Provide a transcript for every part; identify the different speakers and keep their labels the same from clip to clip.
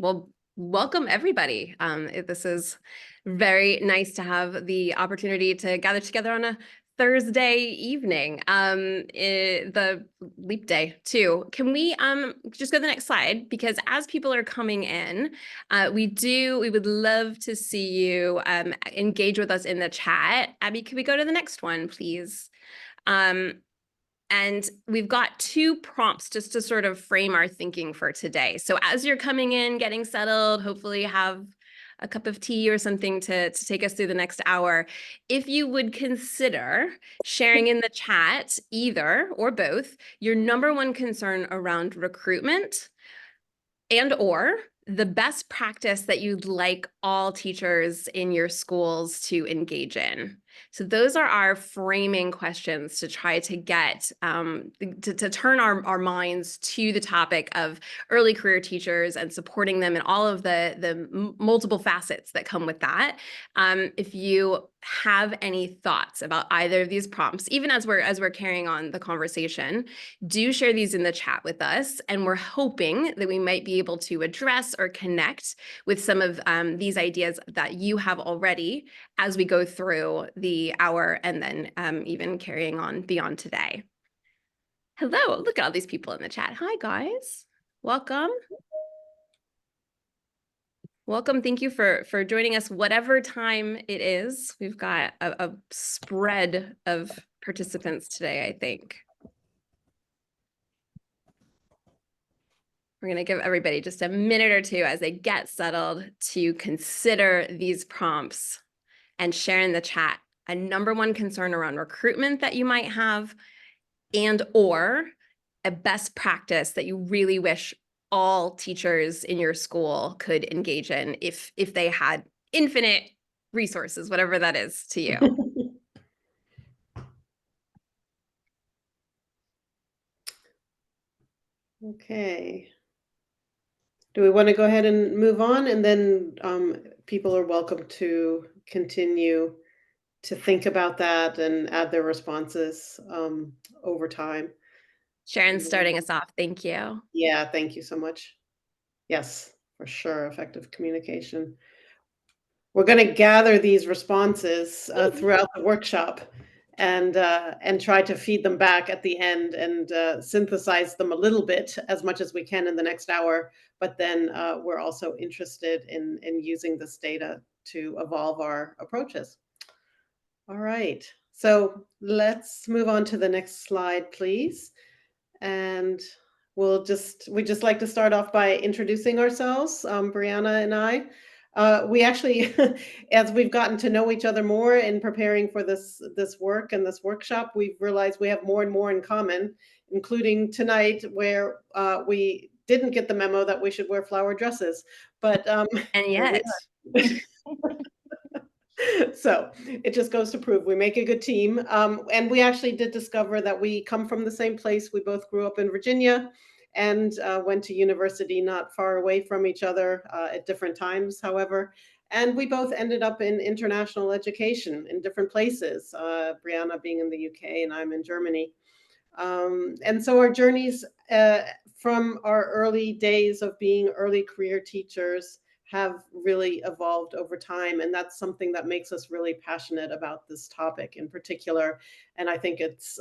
Speaker 1: Well, welcome everybody. This is very nice to have the opportunity to gather together on a Thursday evening, the leap day too. Can we just go to the next slide? Because as people are coming in, we would love to see you engage with us in the chat. Abby, can we go to the next one, please? And we've got two prompts just to sort of frame our thinking for today. So as you're coming in, getting settled, hopefully have a cup of tea or something to take us through the next hour. If you would consider sharing in the chat, either or both, your number one concern around recruitment and or the best practice that you'd like all teachers in your schools to engage in. So those are our framing questions to try to get, to turn our minds to the topic of early career teachers and supporting them in all of the multiple facets that come with that. If you have any thoughts about either of these prompts, even as we're carrying on the conversation, do share these in the chat with us. And we're hoping that we might be able to address or connect with some of these ideas that you have already as we go through the hour and then even carrying on beyond today. Hello, look at all these people in the chat. Hi, guys. Welcome. Welcome. Thank you for joining us, whatever time it is. We've got a spread of participants today, I think. We're going to give everybody just a minute or two as they get settled to consider these prompts and share in the chat a number one concern around recruitment that you might have, and or a best practice that you really wish all teachers in your school could engage in if they had infinite resources, whatever that is to you.
Speaker 2: Okay. Do we want to go ahead and move on? And then people are welcome to continue to think about that and add their responses over time.
Speaker 1: Sharon's starting us off. Thank you.
Speaker 2: Yeah, thank you so much. Yes, for sure. Effective communication. We're going to gather these responses throughout the workshop and try to feed them back at the end and synthesize them a little bit as much as we can in the next hour. But then we're also interested in using this data to evolve our approaches. All right, so let's move on to the next slide, please. And we'd just like to start off by introducing ourselves, Brianna and I. We actually, as we've gotten to know each other more in preparing for this work and this workshop, we've realized we have more and more in common, including tonight, where we didn't get the memo that we should wear flower dresses. But
Speaker 1: and yet.
Speaker 2: So it just goes to prove we make a good team. And we actually did discover that we come from the same place. We both grew up in Virginia and went to university not far away from each other at different times, however. And we both ended up in international education in different places, Brianna being in the UK and I'm in Germany. And so our journeys from our early days of being early career teachers have really evolved over time. And that's something that makes us really passionate about this topic in particular. And I think it's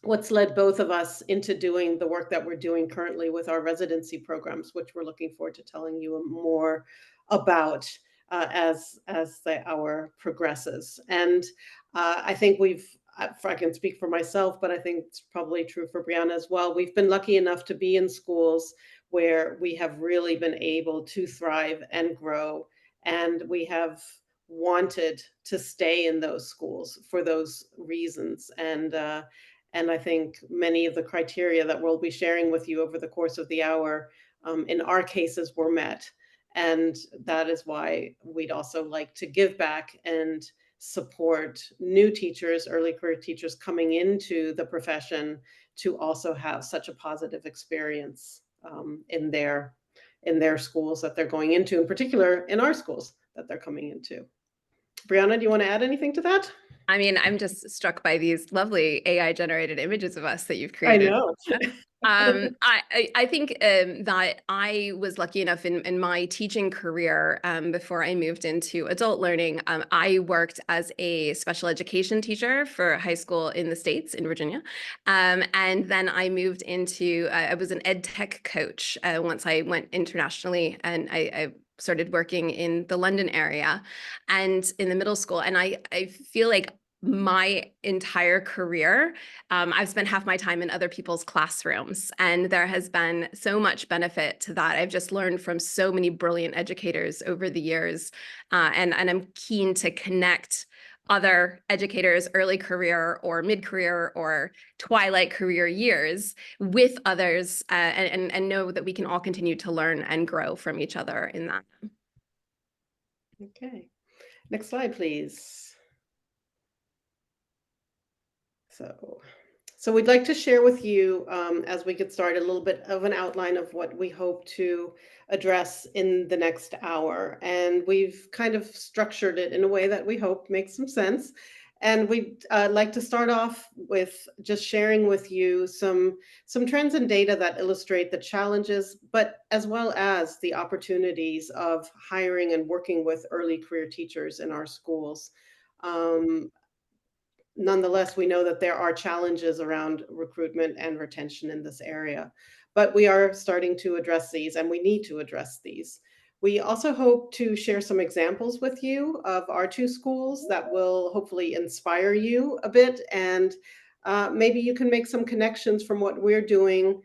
Speaker 2: what's led both of us into doing the work that we're doing currently with our residency programs, which we're looking forward to telling you more about as the hour progresses. And I think I can speak for myself, but I think it's probably true for Brianna as well. We've been lucky enough to be in schools where we have really been able to thrive and grow. And we have wanted to stay in those schools for those reasons. And I think many of the criteria that we'll be sharing with you over the course of the hour, in our cases, were met. And that is why we'd also like to give back and support new teachers, early career teachers coming into the profession to also have such a positive experience in their schools that they're going into, in particular in our schools that they're coming into. Brianna, do you want to add anything to that?
Speaker 1: I mean, I'm just struck by these lovely AI generated images of us that you've created.
Speaker 2: I know.
Speaker 1: I think that I was lucky enough in my teaching career before I moved into adult learning. I worked as a special education teacher for high school in the States, in Virginia. And then I moved into, I was an ed tech coach once I went internationally, and I started working in the London area and in the middle school. And I feel like my entire career, I've spent half my time in other people's classrooms, and there has been so much benefit to that. I've just learned from so many brilliant educators over the years, and I'm keen to connect other educators, early career or mid-career or twilight career years, with others, and know that we can all continue to learn and grow from each other in that.
Speaker 2: Okay, next slide, please. So we'd like to share with you, as we get started, a little bit of an outline of what we hope to address in the next hour. And we've kind of structured it in a way that we hope makes some sense. And we'd like to start off with just sharing with you some trends and data that illustrate the challenges, but as well as the opportunities of hiring and working with early career teachers in our schools. Nonetheless, we know that there are challenges around recruitment and retention in this area, but we are starting to address these, and we need to address these. We also hope to share some examples with you of our two schools that will hopefully inspire you a bit, and maybe you can make some connections from what we're doing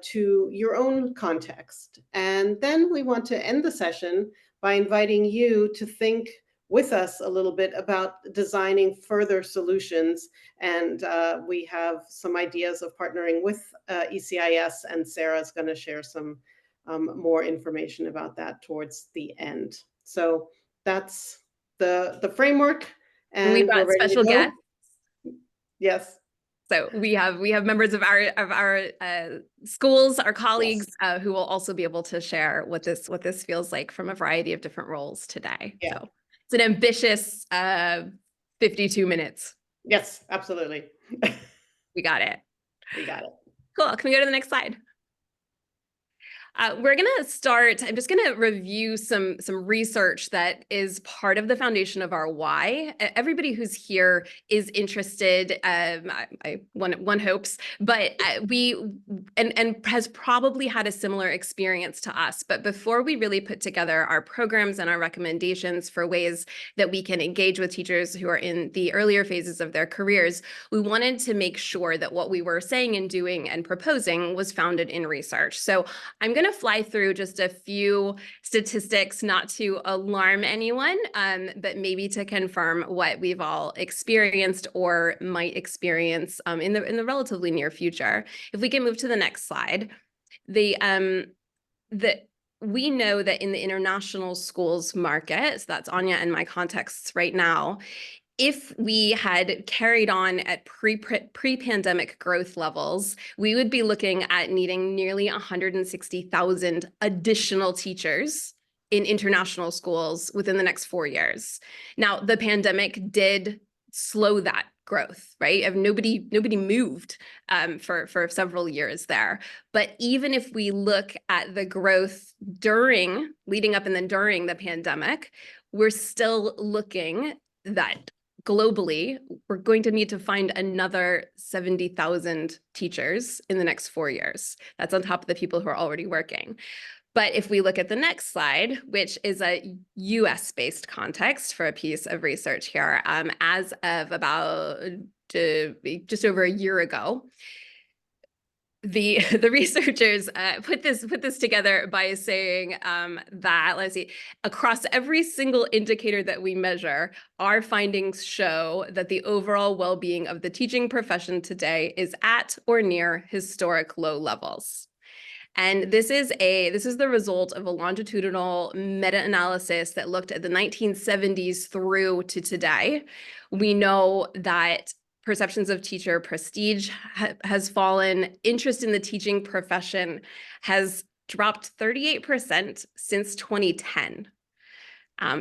Speaker 2: to your own context. And then we want to end the session by inviting you to think with us a little bit about designing further solutions. And we have some ideas of partnering with ECIS, and Sarah's going to share some more information about that towards the end. So that's the framework,
Speaker 1: We've
Speaker 2: and we're
Speaker 1: got
Speaker 2: ready to
Speaker 1: special
Speaker 2: go.
Speaker 1: guests.
Speaker 2: Yes.
Speaker 1: So we have members of our schools, our colleagues,
Speaker 2: Yes.
Speaker 1: who will also be able to share what this feels like from a variety of different roles today.
Speaker 2: Yeah.
Speaker 1: So it's an ambitious 52 minutes.
Speaker 2: Yes, absolutely.
Speaker 1: We got it.
Speaker 2: We got it.
Speaker 1: Cool. Can we go to the next slide? We're going to start. I'm just going to review some research that is part of the foundation of our why. Everybody who's here is interested. One hopes, but and has probably had a similar experience to us. But before we really put together our programs and our recommendations for ways that we can engage with teachers who are in the earlier phases of their careers, we wanted to make sure that what we were saying and doing and proposing was founded in research. So I'm going to fly through just a few statistics, not to alarm anyone, but maybe to confirm what we've all experienced or might experience in the relatively near future. If we can move to the next slide, we know that in the international schools market, so that's Anja and my contexts right now, if we had carried on at pre-pandemic growth levels, we would be looking at needing nearly 160,000 additional teachers in international schools within the next 4 years. Now, the pandemic did slow that growth, right? Nobody moved for several years there. But even if we look at the growth leading up and then during the pandemic, we're still looking that globally, we're going to need to find another 70,000 teachers in the next 4 years. That's on top of the people who are already working. But if we look at the next slide, which is a US-based context for a piece of research here, as of about just over a year ago, the researchers put this together by saying that, let's see, across every single indicator that we measure, our findings show that the overall well-being of the teaching profession today is at or near historic low levels. And this is the result of a longitudinal meta-analysis that looked at the 1970s through to today. We know that perceptions of teacher prestige has fallen. Interest in the teaching profession has dropped 38% since 2010.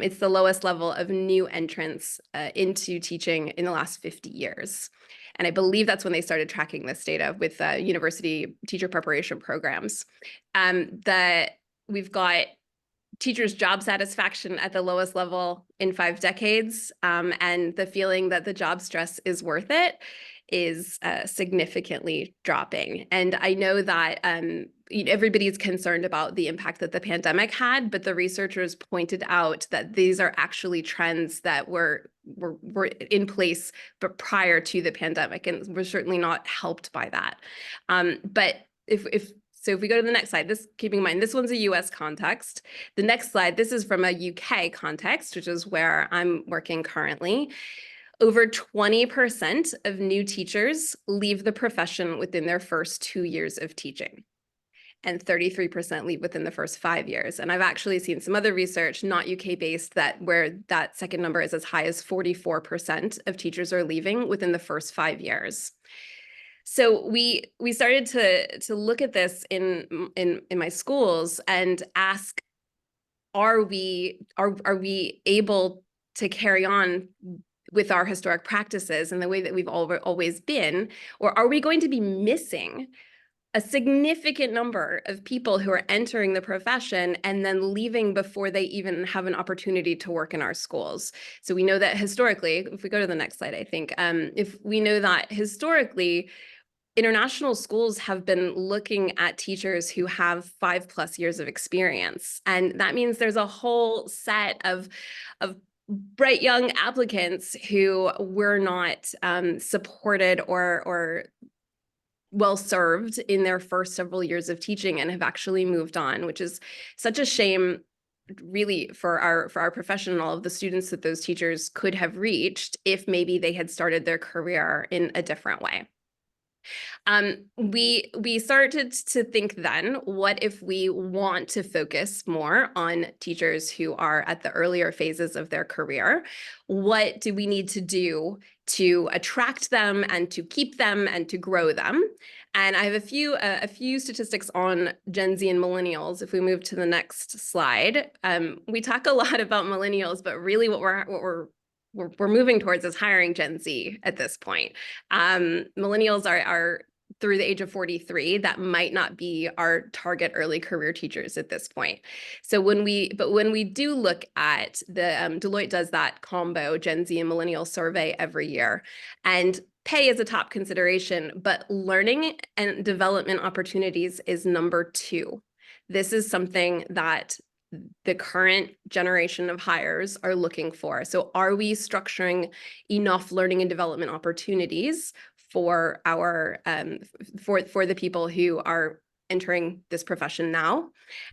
Speaker 1: It's the lowest level of new entrants into teaching in the last 50 years. And I believe that's when they started tracking this data with university teacher preparation programs. We've got teachers' job satisfaction at the lowest level in 5 decades, and the feeling that the job stress is worth it is significantly dropping. And I know that everybody's concerned about the impact that the pandemic had, but the researchers pointed out that these are actually trends that were in place but prior to the pandemic, and we're certainly not helped by that. But so if we go to the next slide, keeping in mind, this one's a US context. The next slide, this is from a UK context, which is where I'm working currently. Over 20% of new teachers leave the profession within their first 2 years of teaching, and 33% leave within the first 5 years. And I've actually seen some other research, not UK-based, where that second number is as high as 44% of teachers are leaving within the first 5 years. So we started to look at this in my schools and ask, are we able to carry on with our historic practices and the way that we've always been, or are we going to be missing a significant number of people who are entering the profession and then leaving before they even have an opportunity to work in our schools? So we know that historically, if we go to the next slide, I think, if we know that historically, international schools have been looking at teachers who have 5+ years of experience. And that means there's a whole set of bright young applicants who were not supported or well served in their first several years of teaching and have actually moved on, which is such a shame really for our profession and all of the students that those teachers could have reached if maybe they had started their career in a different way. We started to think then, what if we want to focus more on teachers who are at the earlier phases of their career? What do we need to do to attract them and to keep them and to grow them? And I have a few statistics on Gen Z and millennials. If we move to the next slide, we talk a lot about millennials, but really what we're moving towards is hiring Gen Z at this point. Millennials are through the age of 43. That might not be our target early career teachers at this point. So when we do look at the Deloitte does that combo Gen Z and millennial survey every year, and pay is a top consideration, but learning and development opportunities is number 2. This is something that the current generation of hires are looking for. So are we structuring enough learning and development opportunities for our for the people who are entering this profession now?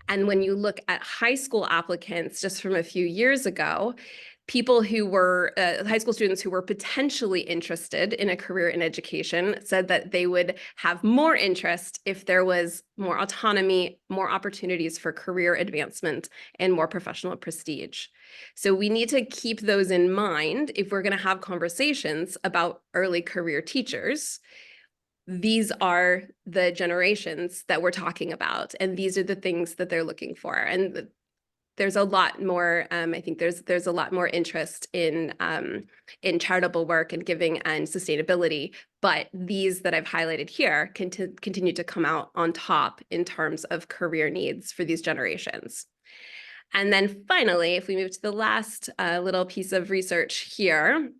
Speaker 1: And when you look at high school applicants just from a few years ago, people who were high school students who were potentially interested in a career in education said that they would have more interest if there was more autonomy, more opportunities for career advancement, and more professional prestige. So we need to keep those in mind if we're going to have conversations about early career teachers. These are the generations that we're talking about, and these are the things that they're looking for. And there's a lot more, I think there's a lot more interest in charitable work and giving and sustainability, but these that I've highlighted here continue to come out on top in terms of career needs for these generations. And then finally, if we move to the last little piece of research here,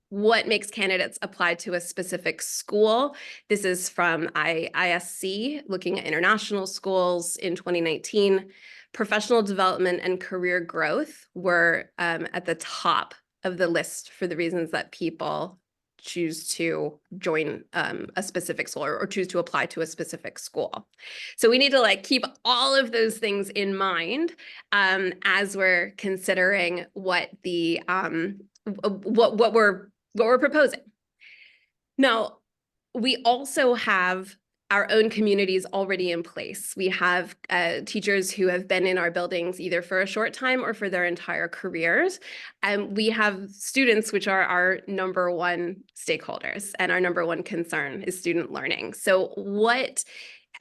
Speaker 1: what makes candidates apply to a specific school? This is from ISC, looking at international schools in 2019. Professional development and career growth were at the top of the list for the reasons that people choose to join a specific school or choose to apply to a specific school. So we need to keep all of those things in mind as we're considering what the what we're proposing. Now, we also have our own communities already in place. We have teachers who have been in our buildings either for a short time or for their entire careers. And we have students, which are our number one stakeholders, and our number one concern is student learning. So what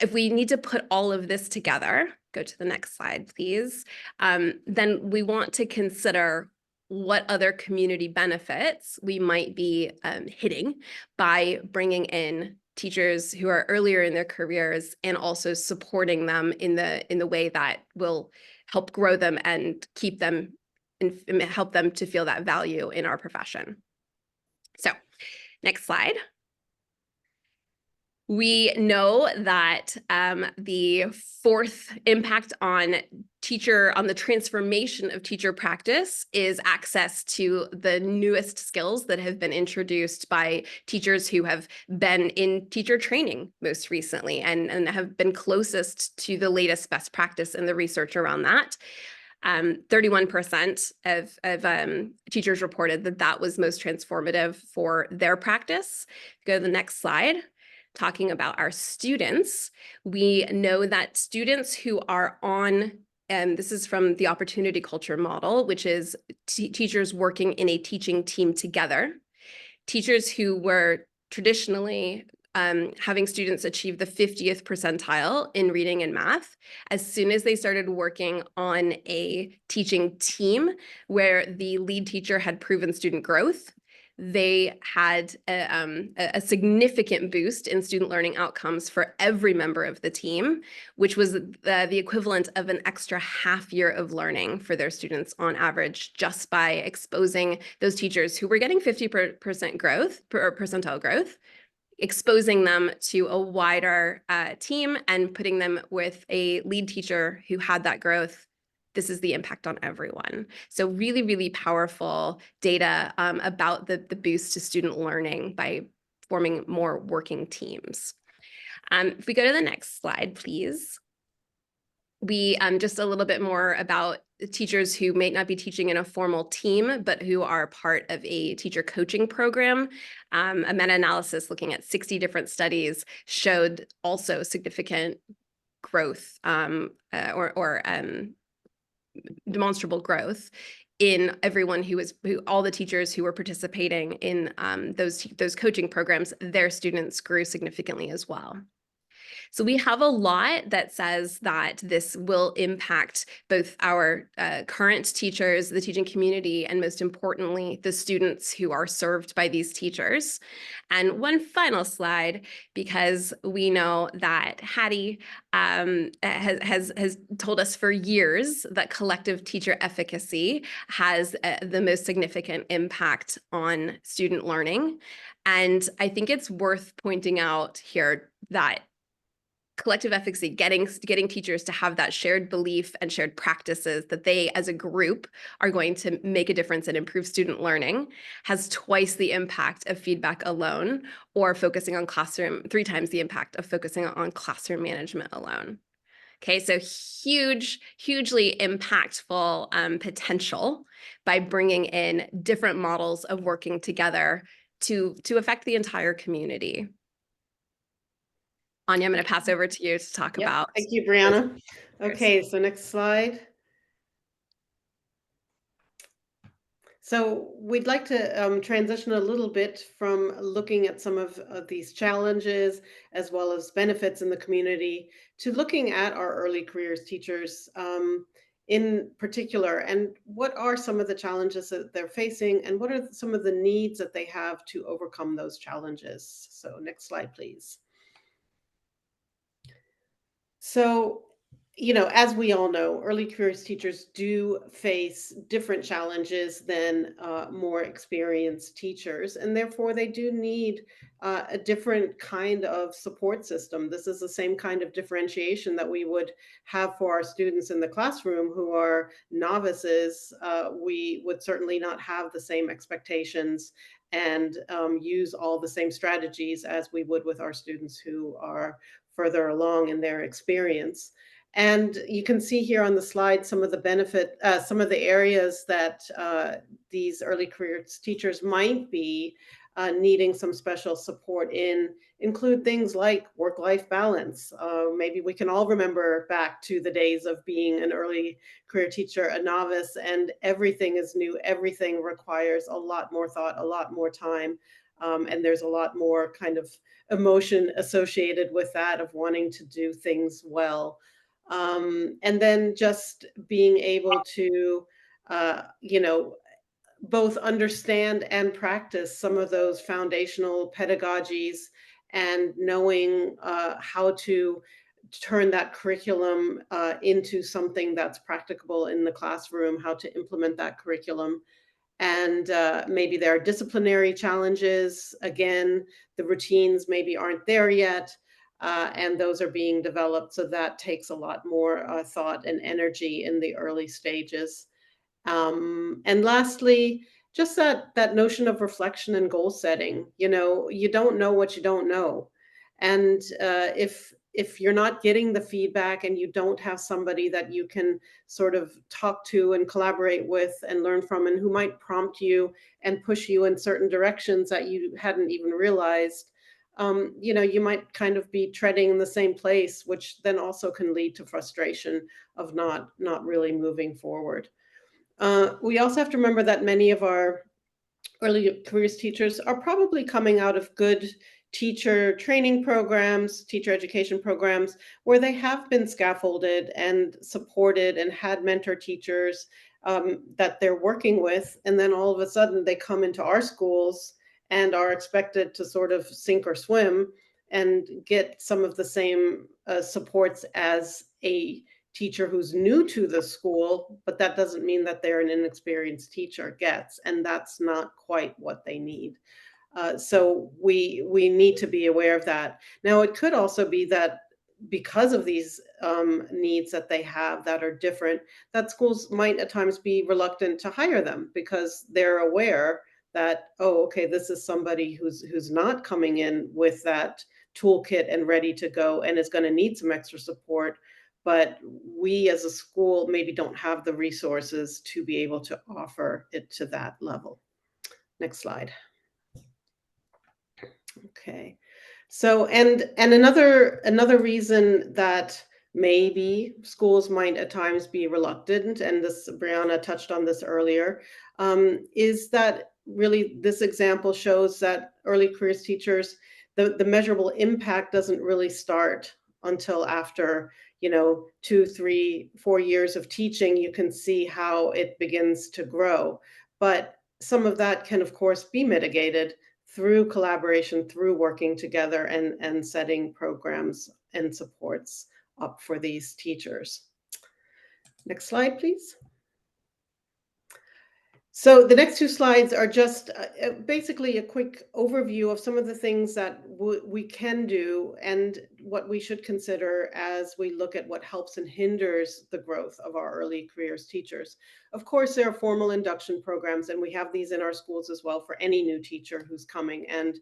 Speaker 1: if we need to put all of this together? Go to the next slide, please. Then we want to consider what other community benefits we might be hitting by bringing in teachers who are earlier in their careers and also supporting them in the way that will help grow them and keep them and help them to feel that value in our profession. So, next slide. We know that the fourth impact on the transformation of teacher practice is access to the newest skills that have been introduced by teachers who have been in teacher training most recently and have been closest to the latest best practice in the research around that. 31% of teachers reported that was most transformative for their practice. Go to the next slide. Talking about our students, we know that students who are on, and this is from the opportunity culture model, which is teachers working in a teaching team together. Teachers who were traditionally having students achieve the 50th percentile in reading and math, as soon as they started working on a teaching team where the lead teacher had proven student growth, they had a significant boost in student learning outcomes for every member of the team, which was the equivalent of an extra half year of learning for their students on average, just by exposing those teachers who were getting 50% growth or percentile growth, exposing them to a wider team and putting them with a lead teacher who had that growth. This is the impact on everyone. So really, really powerful data about the boost to student learning by forming more working teams. If we go to the next slide, please. We just a little bit more about teachers who may not be teaching in a formal team, but who are part of a teacher coaching program. A meta-analysis looking at 60 different studies showed also significant growth or demonstrable growth in everyone all the teachers who were participating in those coaching programs. Their students grew significantly as well. So we have a lot that says that this will impact both our current teachers, the teaching community, and most importantly, the students who are served by these teachers. And one final slide, because we know that Hattie has told us for years that collective teacher efficacy has the most significant impact on student learning. And I think it's worth pointing out here that collective efficacy, getting teachers to have that shared belief and shared practices that they as a group are going to make a difference and improve student learning, has twice the impact of feedback alone, or focusing on classroom, 3 times the impact of focusing on classroom management alone. Okay, so hugely impactful potential by bringing in different models of working together to affect the entire community. Anja, I'm going to pass over to you to talk about.
Speaker 2: Thank you, Brianna. Okay, so next slide. So we'd like to transition a little bit from looking at some of these challenges as well as benefits in the community to looking at our early careers teachers in particular, and what are some of the challenges that they're facing and what are some of the needs that they have to overcome those challenges. So next slide, please. So, as we all know, early careers teachers do face different challenges than more experienced teachers, and therefore they do need a different kind of support system. This is the same kind of differentiation that we would have for our students in the classroom who are novices. We would certainly not have the same expectations and use all the same strategies as we would with our students who are further along in their experience. And you can see here on the slide some of the some of the areas that these early careers teachers might be needing some special support in, include things like work-life balance. Maybe we can all remember back to the days of being an early career teacher, a novice, and everything is new. Everything requires a lot more thought, a lot more time. And there's a lot more kind of emotion associated with that of wanting to do things well. And then just being able to, both understand and practice some of those foundational pedagogies and knowing how to turn that curriculum into something that's practicable in the classroom, how to implement that curriculum. And maybe there are disciplinary challenges. Again, the routines maybe aren't there yet, and those are being developed. So that takes a lot more thought and energy in the early stages. And lastly, just that notion of reflection and goal setting. You know, you don't know what you don't know, and if you're not getting the feedback and you don't have somebody that you can sort of talk to and collaborate with and learn from, and who might prompt you and push you in certain directions that you hadn't even realized, you know, you might kind of be treading in the same place, which then also can lead to frustration of not really moving forward. We also have to remember that many of our early careers teachers are probably coming out of good teacher training programs, teacher education programs, where they have been scaffolded and supported and had mentor teachers that they're working with. And then all of a sudden they come into our schools and are expected to sort of sink or swim and get some of the same supports as a teacher who's new to the school, but that doesn't mean that they're an inexperienced teacher gets, and that's not quite what they need. So we need to be aware of that. Now, it could also be that because of these needs that they have that are different, that schools might at times be reluctant to hire them because they're aware that, oh, okay, this is somebody who's not coming in with that toolkit and ready to go and is going to need some extra support, but we as a school maybe don't have the resources to be able to offer it to that level. Next slide. Okay. So and another reason that maybe schools might at times be reluctant, and this Brianna touched on this earlier, is that really this example shows that early careers teachers, the measurable impact doesn't really start until after, you know, 2, 3, 4 years of teaching. You can see how it begins to grow. But some of that can, of course, be mitigated through collaboration, through working together and setting programs and supports up for these teachers. Next slide, please. So the next two slides are just basically a quick overview of some of the things that we can do and what we should consider as we look at what helps and hinders the growth of our early careers teachers. Of course, there are formal induction programs, and we have these in our schools as well for any new teacher who's coming, and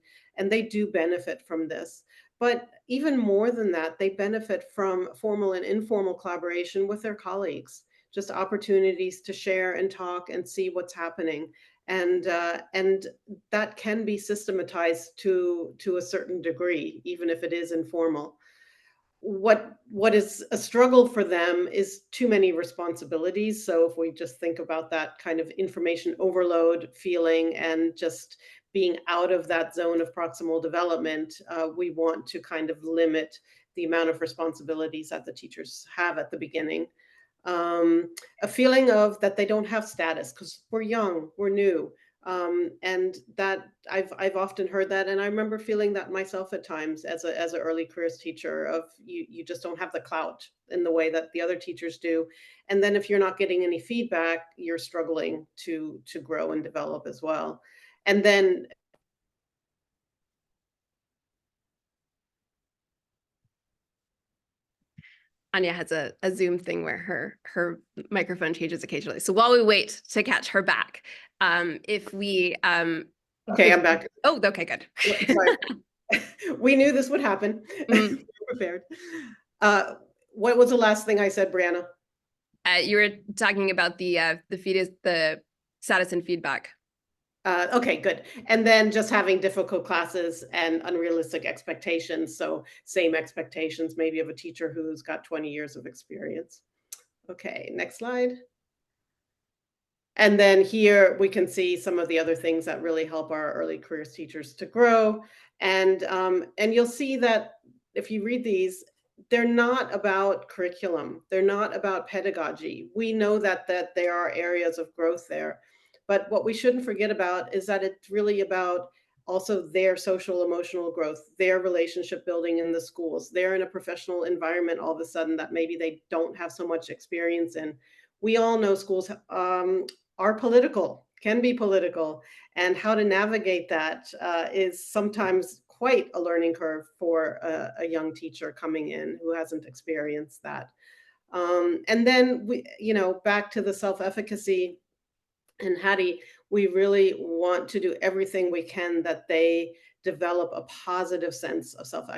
Speaker 2: they do benefit from this. But even more than that, they benefit from formal and informal collaboration with their colleagues, just opportunities to share and talk and see what's happening. And that can be systematized to a certain degree, even if it is informal. What is a struggle for them is too many responsibilities. So if we just think about that kind of information overload feeling and just being out of that zone of proximal development, we want to kind of limit the amount of responsibilities that the teachers have at the beginning. A feeling of that they don't have status because we're young, we're new. And that I've often heard that, and I remember feeling that myself at times as an early careers teacher, of you just don't have the clout in the way that the other teachers do. And then if you're not getting any feedback, you're struggling to grow and develop as well. And then
Speaker 1: Anja has a Zoom thing where her microphone changes occasionally. So while we wait to catch her back, if we
Speaker 2: okay, I'm back.
Speaker 1: Oh, okay, good.
Speaker 2: Sorry. We knew this would happen.
Speaker 1: Mm.
Speaker 2: We're prepared. What was the last thing I said, Brianna?
Speaker 1: You were talking about the status and feedback.
Speaker 2: Okay, good. And then just having difficult classes and unrealistic expectations. So same expectations maybe of a teacher who's got 20 years of experience. Okay, next slide. And then here we can see some of the other things that really help our early careers teachers to grow. And you'll see that if you read these, they're not about curriculum. They're not about pedagogy. We know that there are areas of growth there, But what we shouldn't forget about is that it's really about also their social emotional growth, their relationship building in the schools. They're in a professional environment all of a sudden that maybe they don't have so much experience in. We all know schools are political, can be political, and how to navigate that is sometimes quite a learning curve for a young teacher coming in who hasn't experienced that. And then back to the self-efficacy and Hattie, we really want to do everything we can that they develop a positive sense of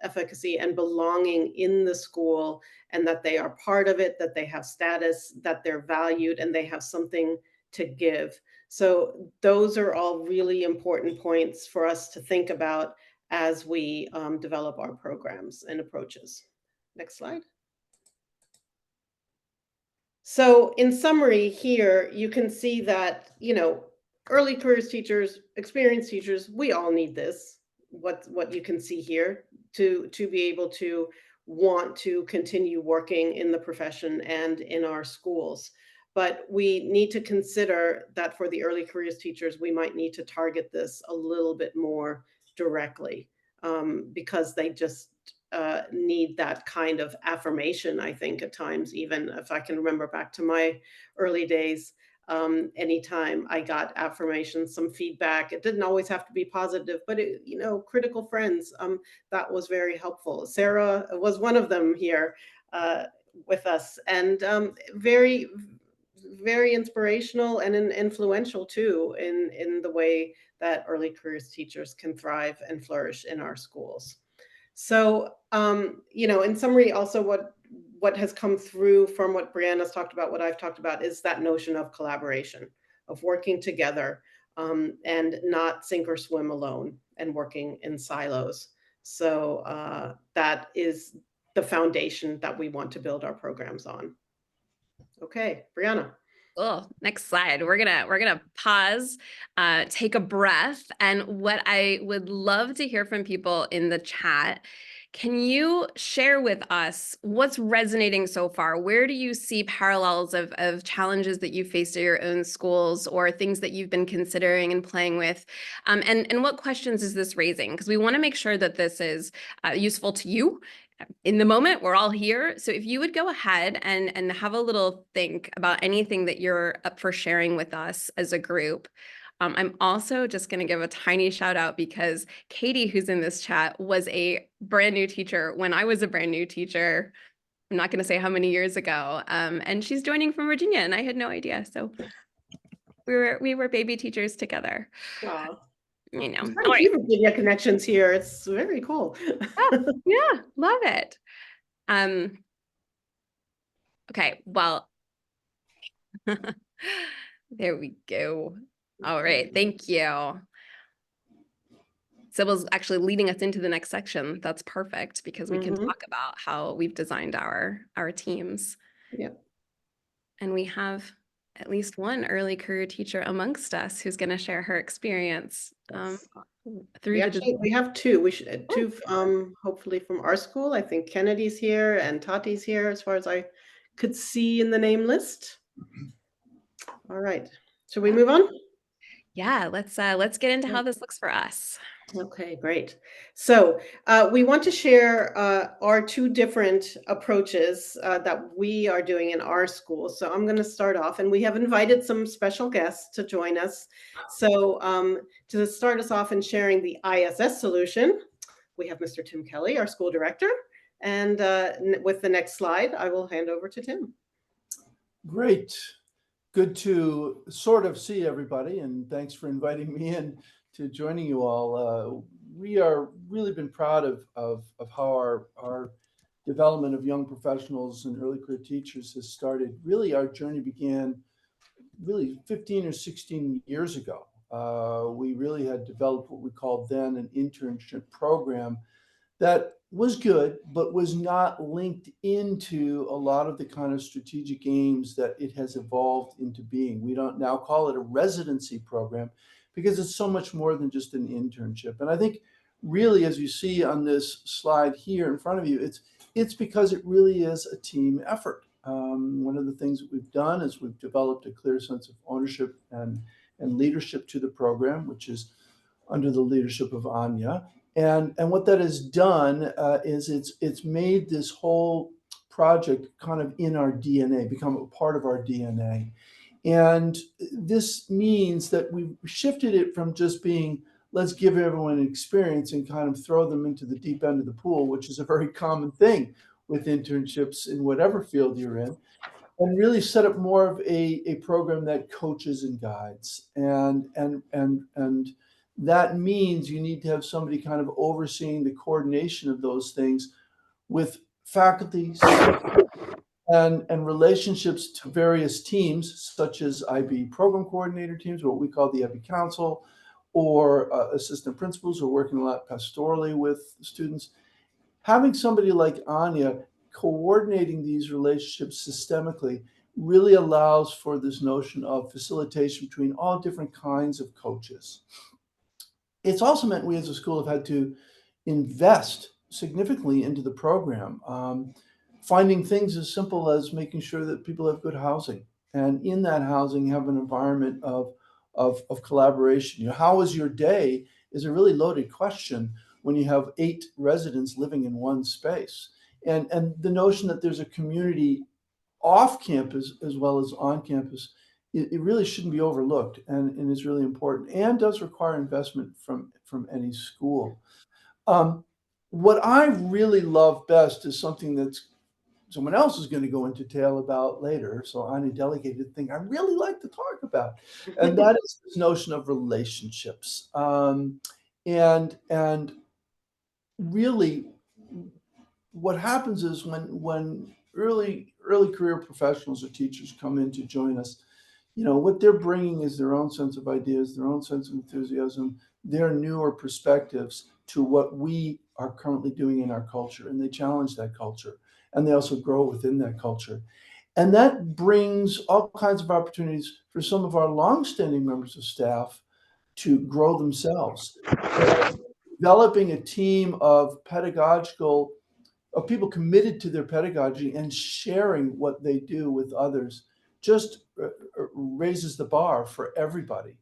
Speaker 2: efficacy and belonging in the school, and that they are part of it, that they have status, that they're valued, and they have something to give. So those are all really important points for us to think about as we develop our programs and approaches. Next slide. So in summary here, you can see that, early careers teachers, experienced teachers, we all need this. What you can see here to be able to want to continue working in the profession and in our schools. But we need to consider that for the early careers teachers, we might need to target this a little bit more directly, because they just need that kind of affirmation, I think, at times. Even if I can remember back to my early days, anytime I got affirmation, some feedback, it didn't always have to be positive, but critical friends, that was very helpful. Sarah was one of them here with us, and very, very inspirational and influential too in the way that early careers teachers can thrive and flourish in our schools. So, in summary, also what has come through from what Brianna's talked about, what I've talked about, is that notion of collaboration, of working together, and not sink or swim alone and working in silos. So that is the foundation that we want to build our programs on. Okay, Brianna.
Speaker 1: Oh, next slide. We're gonna pause, take a breath, and what I would love to hear from people in the chat. Can you share with us what's resonating so far? Where do you see parallels of challenges that you faced at your own schools, or things that you've been considering and playing with? And what questions is this raising? Because we want to make sure that this is useful to you in the moment. We're all here. So if you would go ahead and have a little think about anything that you're up for sharing with us as a group. I'm also just going to give a tiny shout out because Katie, who's in this chat, was a brand new teacher when I was a brand new teacher. I'm not going to say how many years ago. And she's joining from Virginia, and I had no idea. So we were baby teachers together.
Speaker 2: Wow.
Speaker 1: You know.
Speaker 2: Quite a few Virginia connections here. It's very cool.
Speaker 1: Yeah, love it. Okay, well, there we go. All right, thank you. Sybil's actually leading us into the next section. That's perfect because we can talk about how we've designed our teams.
Speaker 2: Yeah.
Speaker 1: And we have at least one early career teacher amongst us who's going to share her experience through
Speaker 2: we have two. We should two hopefully from our school. I think Kennedy's here and Tati's here, as far as I could see in the name list. All right. Should we move on?
Speaker 1: Yeah, let's get into how this looks for us.
Speaker 2: Okay, great. So we want to share our two different approaches that we are doing in our school. So I'm going to start off, and we have invited some special guests to join us. So to start us off in sharing the ISS solution, we have Mr. Tim Kelly, our school director. And with the next slide, I will hand over to Tim.
Speaker 3: Great. Good to sort of see everybody, and thanks for inviting me in to joining you all. We are really been proud of how our development of young professionals and early career teachers has started. Really, our journey began really 15 or 16 years ago. We really had developed what we called then an internship program that was good, but was not linked into a lot of the kind of strategic aims that it has evolved into being. We don't now call it a residency program because it's so much more than just an internship. And I think really, as you see on this slide here in front of you, it's because it really is a team effort. One of the things that we've done is we've developed a clear sense of ownership and leadership to the program, which is under the leadership of Anja. And what that has done is it's made this whole project kind of in our DNA, become a part of our DNA. And this means that we've shifted it from just being, let's give everyone an experience and kind of throw them into the deep end of the pool, which is a very common thing with internships in whatever field you're in, and really set up more of a program that coaches and guides. And that means you need to have somebody kind of overseeing the coordination of those things with faculty and relationships to various teams, such as IB program coordinator teams, what we call the IB Council, or assistant principals who are working a lot pastorally with students. Having somebody like Anja coordinating these relationships systemically really allows for this notion of facilitation between all different kinds of coaches. It's also meant we as a school have had to invest significantly into the program, finding things as simple as making sure that people have good housing, and in that housing have an environment of collaboration. How was your day is a really loaded question when you have 8 residents living in one space. And the notion that there's a community off campus as well as on campus, it really shouldn't be overlooked, and is really important and does require investment from any school. What I really love best is something that's someone else is going to go into detail about later. So Anja delegated the thing I really like to talk about, and that is this notion of relationships. And really, what happens is when early career professionals or teachers come in to join us, what they're bringing is their own sense of ideas, their own sense of enthusiasm, their newer perspectives to what we are currently doing in our culture, and they challenge that culture, and they also grow within that culture. And that brings all kinds of opportunities for some of our longstanding members of staff to grow themselves. Developing a team of people committed to their pedagogy and sharing what they do with others just raises the bar for everybody.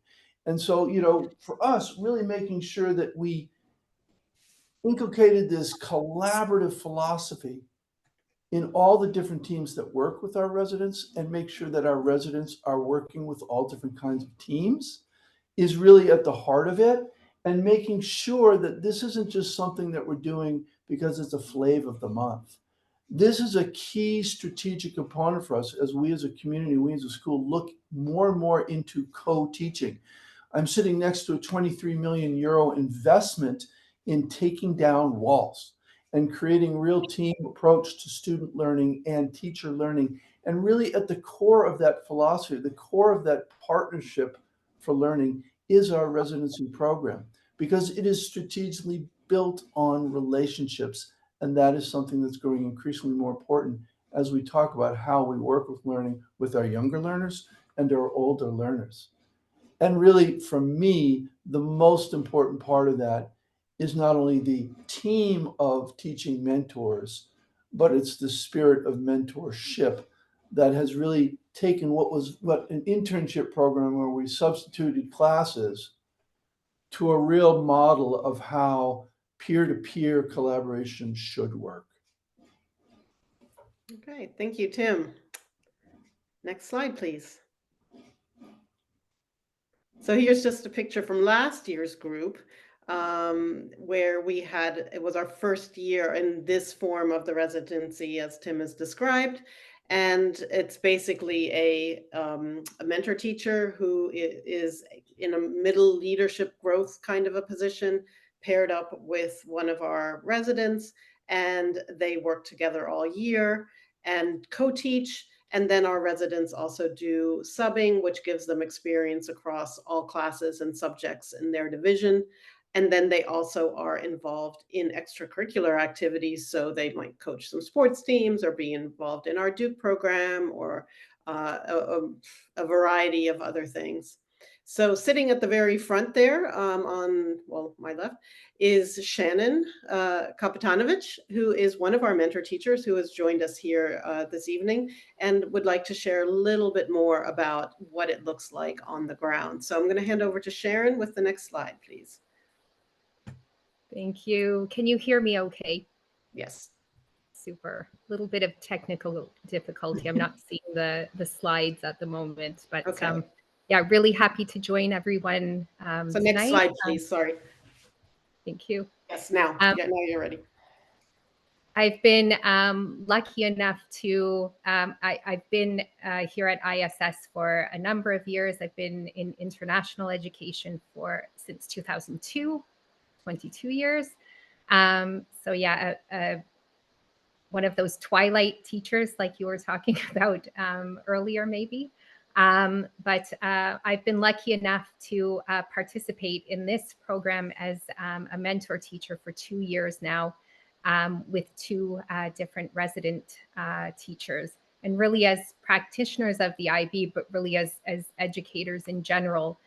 Speaker 3: And so, for us, really making sure that we inculcated this collaborative philosophy in all the different teams that work with our residents, and make sure that our residents are working with all different kinds of teams is really at the heart of it. And making sure that this isn't just something that we're doing because it's a flavor of the month. This is a key strategic component for us as we as a community, we as a school look more and more into co-teaching. I'm sitting next to a 23 million euro investment in taking down walls and creating real team approach to student learning and teacher learning. And really at the core of that philosophy, the core of that partnership for learning is our residency program, because it is strategically built on relationships. And that is something that's growing increasingly more important as we talk about how we work with learning with our younger learners and our older learners. And really, for me, the most important part of that is not only the team of teaching mentors, but it's the spirit of mentorship that has really taken what an internship program where we substituted classes to a real model of how peer-to-peer collaboration should work.
Speaker 2: Okay, thank you, Tim. Next slide, please. So here's just a picture from last year's group, where it was our first year in this form of the residency, as Tim has described. And it's basically a mentor teacher who is in a middle leadership growth kind of a position, paired up with one of our residents, and they work together all year and co-teach. And then our residents also do subbing, which gives them experience across all classes and subjects in their division. And then they also are involved in extracurricular activities. So they might coach some sports teams or be involved in our Duke program or a variety of other things. So sitting at the very front there, on, well, my left, is Shannon Kapitanovich, who is one of our mentor teachers who has joined us here this evening and would like to share a little bit more about what it looks like on the ground. So I'm going to hand over to Sharon with the next slide, please.
Speaker 4: Thank you. Can you hear me okay?
Speaker 2: Yes.
Speaker 4: Super. A little bit of technical difficulty. I'm not seeing the slides at the moment, but
Speaker 2: Okay.
Speaker 4: yeah, really happy to join everyone
Speaker 2: So
Speaker 4: tonight.
Speaker 2: next slide, please. Sorry.
Speaker 4: Thank you.
Speaker 2: Yes, now. Yeah, now you're ready.
Speaker 4: I've been lucky enough to, I've been here at ISS for a number of years. I've been in international education since 2002, 22 years. So yeah, one of those twilight teachers like you were talking about earlier, maybe. But I've been lucky enough to participate in this program as a mentor teacher for 2 years now, with 2 different resident teachers. And really as practitioners of the IB, but really as educators in general,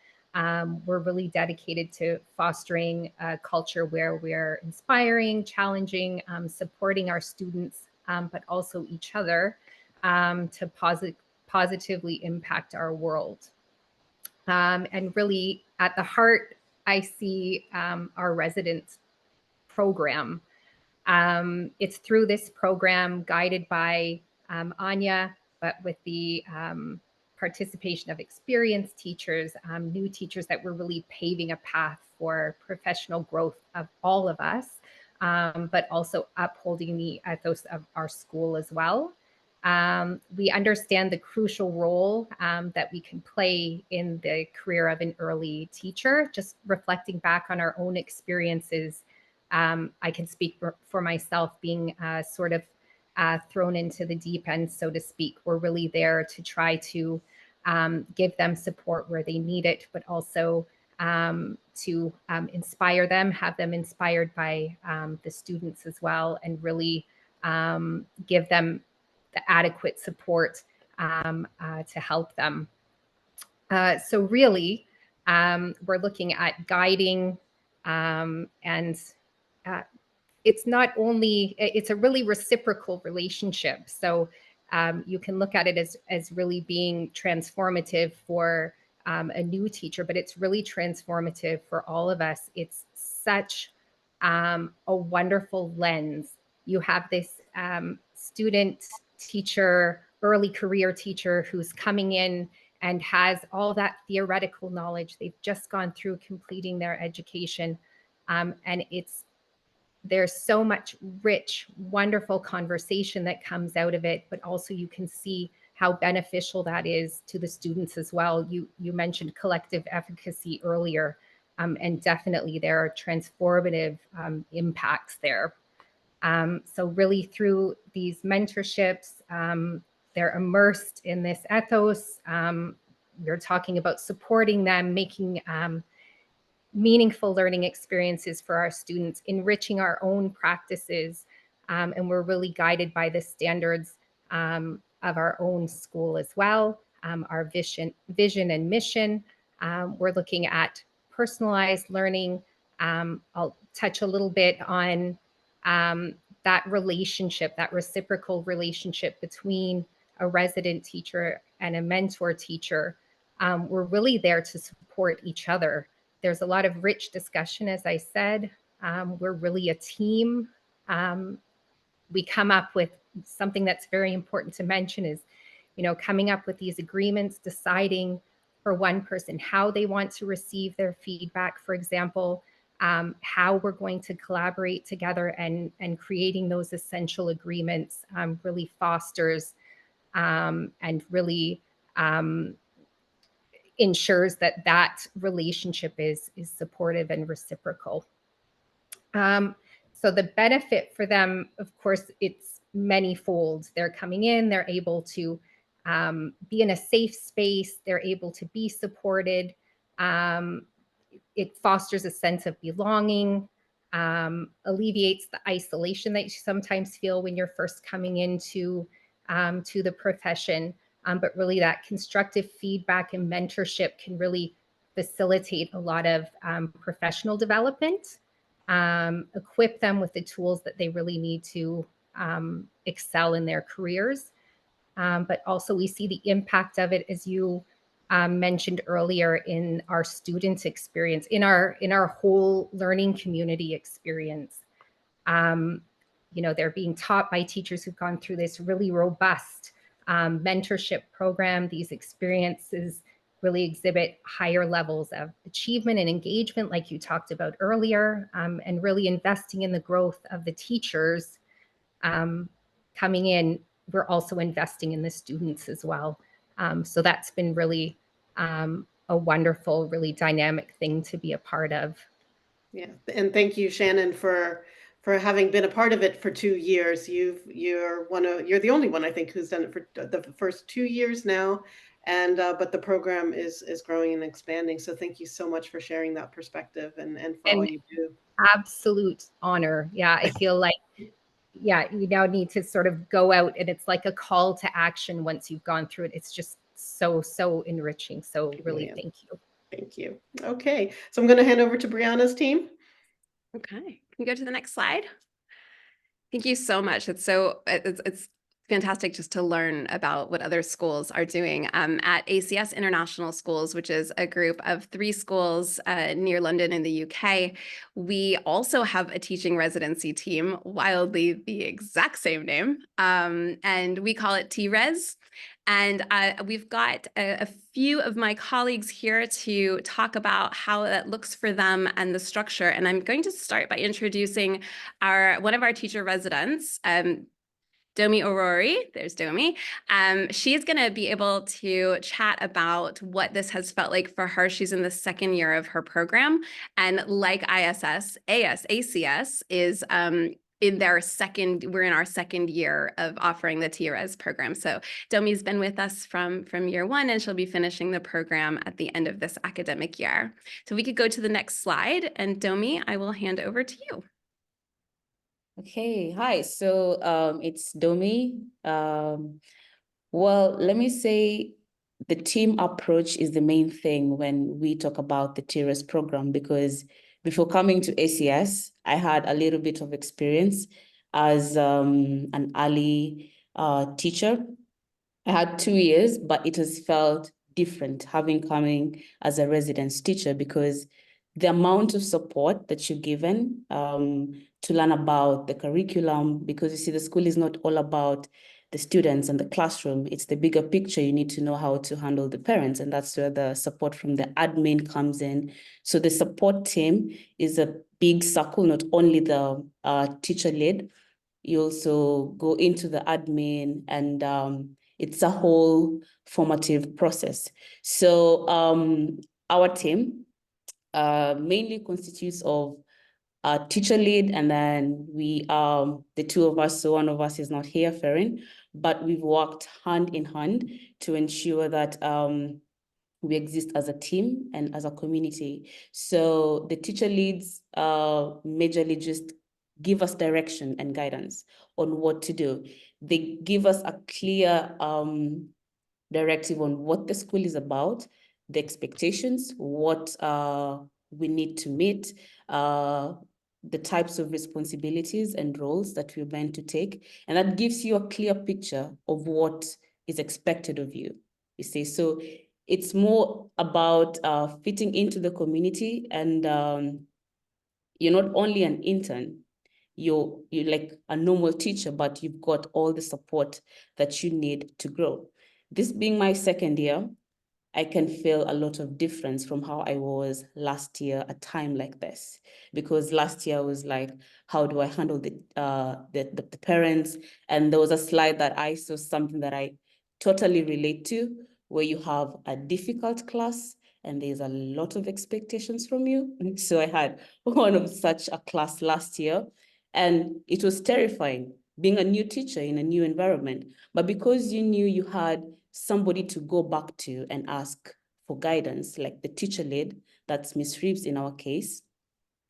Speaker 4: we're really dedicated to fostering a culture where we're inspiring, challenging, supporting our students, but also each other, to positively impact our world. And really at the heart, I see our residence program. It's through this program guided by Anja, but with the participation of experienced teachers, new teachers, that we're really paving a path for professional growth of all of us, but also upholding the ethos of our school as well. We understand the crucial role that we can play in the career of an early teacher. Just reflecting back on our own experiences, I can speak for myself, being sort of thrown into the deep end, so to speak. We're really there to try to give them support where they need it, but also to inspire them, have them inspired by the students as well, and really give them the adequate support to help them. So really, we're looking at guiding, and it's not only, it's a really reciprocal relationship. So you can look at it as really being transformative for a new teacher, but it's really transformative for all of us. It's such a wonderful lens. You have this student teacher, early career teacher, who's coming in and has all that theoretical knowledge. They've just gone through completing their education. And there's so much rich, wonderful conversation that comes out of it, but also you can see how beneficial that is to the students as well. You mentioned collective efficacy earlier, and definitely there are transformative impacts there. So really through these mentorships, they're immersed in this ethos. We're talking about supporting them, making meaningful learning experiences for our students, enriching our own practices, and we're really guided by the standards of our own school as well, our vision and mission. We're looking at personalized learning. I'll touch a little bit on that relationship, that reciprocal relationship between a resident teacher and a mentor teacher. We're really there to support each other. There's a lot of rich discussion, as I said. We're really a team. We come up with something that's very important to mention is, coming up with these agreements, deciding for one person how they want to receive their feedback, for example, how we're going to collaborate together, and creating those essential agreements really fosters and really ensures that relationship is supportive and reciprocal. So the benefit for them, of course, it's manyfold. They're coming in, they're able to be in a safe space, they're able to be supported. It fosters a sense of belonging, alleviates the isolation that you sometimes feel when you're first coming into to the profession. But really that constructive feedback and mentorship can really facilitate a lot of professional development, equip them with the tools that they really need to excel in their careers. But also we see the impact of it, as you mentioned earlier, in our student experience, in our whole learning community experience. You know, they're being taught by teachers who've gone through this really robust mentorship program. These experiences really exhibit higher levels of achievement and engagement, like you talked about earlier, and really investing in the growth of the teachers coming in. We're also investing in the students as well. So that's been really a wonderful, really dynamic thing to be a part of.
Speaker 2: Yeah, and thank you, Shannon, for having been a part of it for 2 years. You're the only one, I think, who's done it for the first 2 years now, and but the program is growing and expanding. So thank you so much for sharing that perspective and for all you do.
Speaker 4: Absolute honor. Yeah, I feel like, yeah, you now need to sort of go out, and it's like a call to action once you've gone through it. It's just so enriching. So really,
Speaker 2: Yeah.
Speaker 4: thank you.
Speaker 2: Thank you. Okay, so I'm going to hand over to Brianna's team.
Speaker 1: Okay, can you go to the next slide? Thank you so much. It's fantastic just to learn about what other schools are doing. At ACS International Schools, which is a group of 3 schools near London in the UK, we also have a teaching residency team, wildly the exact same name, and we call it T-Res. And we've got a few of my colleagues here to talk about how that looks for them and the structure. And I'm going to start by introducing one of our teacher residents, Domi Aurori. There's Domi. She's going to be able to chat about what this has felt like for her. She's in the 2nd year of her program. And like ACS is we're in our 2nd year of offering the TRES program. So Domi's been with us from year 1, and she'll be finishing the program at the end of this academic year. So we could go to the next slide, and Domi, I will hand over to you.
Speaker 5: Okay, hi. So it's Domi. Well, let me say the team approach is the main thing when we talk about the TRES program, because before coming to ACS, I had a little bit of experience as an early teacher. I had 2 years, but it has felt different coming as a residence teacher, because the amount of support that you're given to learn about the curriculum, because you see, the school is not all about the students and the classroom. It's the bigger picture. You need to know how to handle the parents, and that's where the support from the admin comes in. So the support team is a big circle, not only the teacher led. You also go into the admin, and it's a whole formative process. So our team mainly constitutes of a teacher lead, and then we the 2 of us, so one of us is not here, Ferrin, but we've worked hand in hand to ensure that we exist as a team and as a community. So the teacher leads majorly just give us direction and guidance on what to do. They give us a clear directive on what the school is about, the expectations, what we need to meet, the types of responsibilities and roles that we're meant to take. And that gives you a clear picture of what is expected of you, you see. So it's more about fitting into the community, and you're not only an intern, you're like a normal teacher, but you've got all the support that you need to grow. This being my 2nd year, I can feel a lot of difference from how I was last year, a time like this, because last year I was like, how do I handle the parents? And there was a slide that I saw, something that I totally relate to, where you have a difficult class and there's a lot of expectations from you. So I had one of such a class last year, and it was terrifying being a new teacher in a new environment. But because you knew you had somebody to go back to and ask for guidance, like the teacher lead, that's Miss Reeves in our case,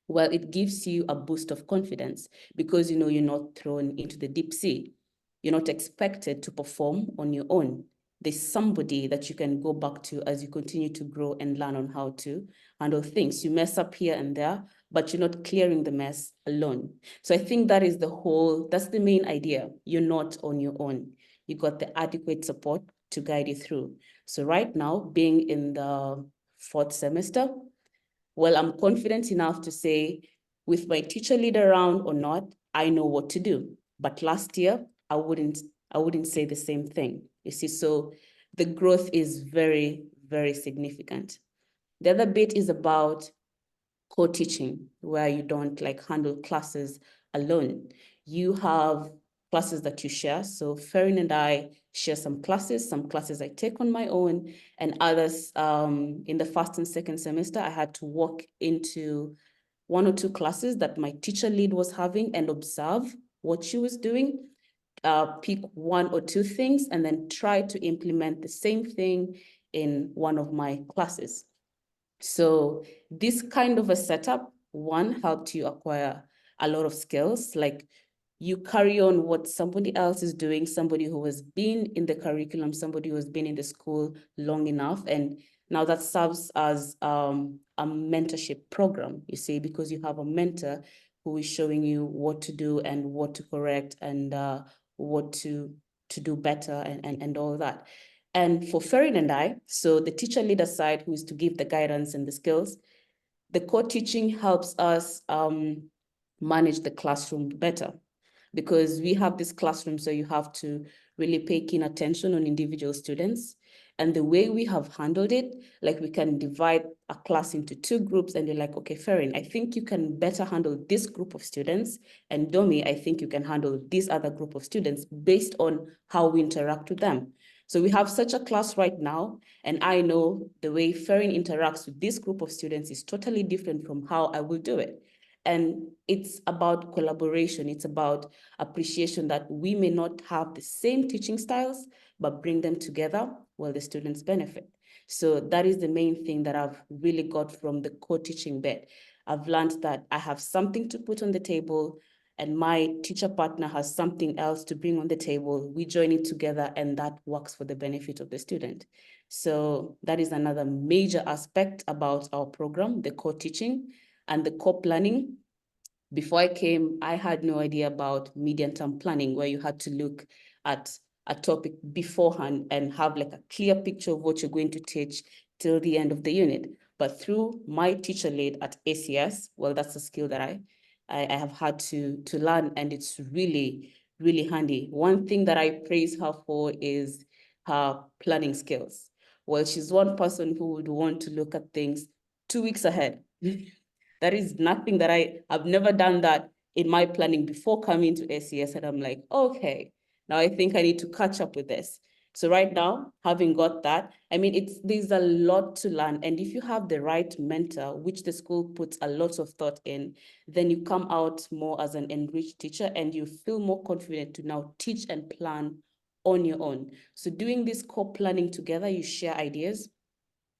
Speaker 5: well, it gives you a boost of confidence, because you know you're not thrown into the deep sea. You're not expected to perform on your own. there's somebody that you can go back to as you continue to grow and learn on how to handle things. You mess up here and there, but you're not clearing the mess alone. So I think that is that's the main idea. You're not on your own. You got the adequate support to guide you through. So right now, being in the 4th semester, well, I'm confident enough to say, with my teacher lead around or not, I know what to do. But last year, I wouldn't say the same thing. You see, so the growth is very, very significant. The other bit is about co-teaching, where you don't like handle classes alone. You have classes that you share. So Ferrin and I share some classes I take on my own, and others in the 1st and 2nd semester, I had to walk into 1 or 2 classes that my teacher lead was having and observe what she was doing, pick 1 or 2 things, and then try to implement the same thing in one of my classes. So this kind of a setup, 1, helped you acquire a lot of skills, like you carry on what somebody else is doing, somebody who has been in the curriculum, somebody who has been in the school long enough. And now that serves as a mentorship program, you see, because you have a mentor who is showing you what to do and what to correct and what to do better and all that. And for Ferrin and I, so the teacher leader side, who is to give the guidance and the skills, the co-teaching helps us manage the classroom better, because we have this classroom, so you have to really pay keen attention on individual students. And the way we have handled it, like we can divide a class into 2 groups, and you're like, okay, Ferrin, I think you can better handle this group of students, and Domi, I think you can handle this other group of students based on how we interact with them. So we have such a class right now, and I know the way Ferrin interacts with this group of students is totally different from how I will do it. And it's about collaboration. It's about appreciation that we may not have the same teaching styles, but bring them together while the students benefit. So that is the main thing that I've really got from the co-teaching bit. I've learned that I have something to put on the table, and my teacher partner has something else to bring on the table. We join it together, and that works for the benefit of the student. So that is another major aspect about our program, the co-teaching and the co-planning. Before I came, I had no idea about medium-term planning, where you had to look at a topic beforehand and have like a clear picture of what you're going to teach till the end of the unit. But through my teacher lead at ACS, well, that's a skill that I have had to learn, and it's really, really handy. One thing that I praise her for is her planning skills. Well, she's one person who would want to look at things 2 weeks ahead. That is nothing that I've never done that in my planning before coming to ACS, and I'm like, okay, now I think I need to catch up with this. So right now, having got that, I mean, there's a lot to learn. And if you have the right mentor, which the school puts a lot of thought in, then you come out more as an enriched teacher, and you feel more confident to now teach and plan on your own. So doing this co-planning together, you share ideas.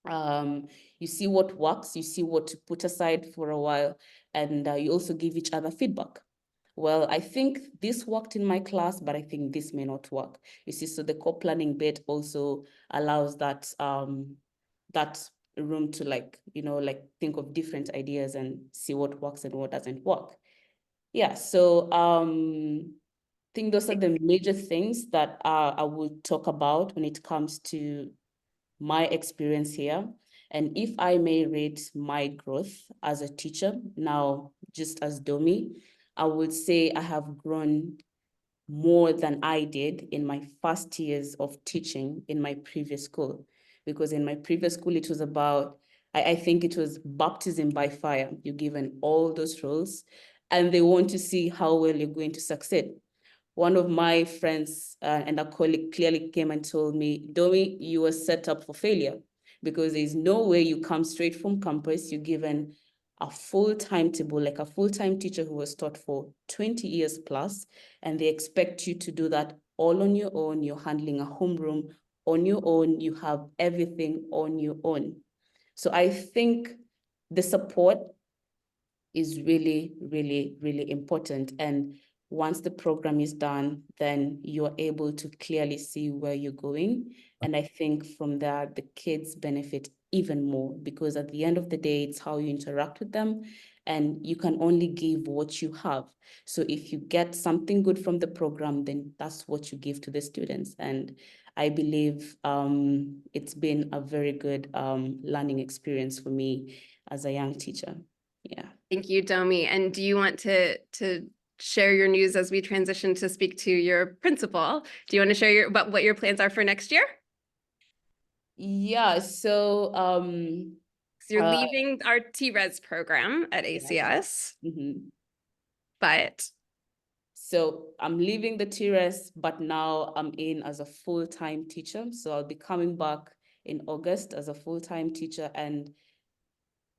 Speaker 5: You see what works, you see what to put aside for a while, and you also give each other feedback. Well, I think this worked in my class, but I think this may not work. You see, so the co-planning bit also allows that that room to like think of different ideas and see what works and what doesn't work. Yeah, so I think those are the major things that I will talk about when it comes to my experience here. And if I may rate my growth as a teacher, now just as Domi, I would say I have grown more than I did in my first years of teaching in my previous school. Because in my previous school, it was about, I think it was baptism by fire. You're given all those roles, and they want to see how well you're going to succeed. One of my friends and a colleague clearly came and told me, Domi, you were set up for failure, because there's no way you come straight from campus. You're given a full timetable, like a full-time teacher who was taught for 20 years plus, and they expect you to do that all on your own. You're handling a homeroom on your own. You have everything on your own. So I think the support is really, really, really important. And once the program is done, then you're able to clearly see where you're going. And I think from that, the kids benefit even more, because at the end of the day, it's how you interact with them, and you can only give what you have. So if you get something good from the program, then that's what you give to the students. And I believe it's been a very good learning experience for me as a young teacher. Yeah.
Speaker 1: Thank you, Domi. And do you want to share your news as we transition to speak to your principal? Do you want to share what your plans are for next year?
Speaker 5: Yeah, so
Speaker 1: So you're leaving our TRES program at ACS, but
Speaker 5: so I'm leaving the TRES, but now I'm in as a full-time teacher. So I'll be coming back in August as a full-time teacher, and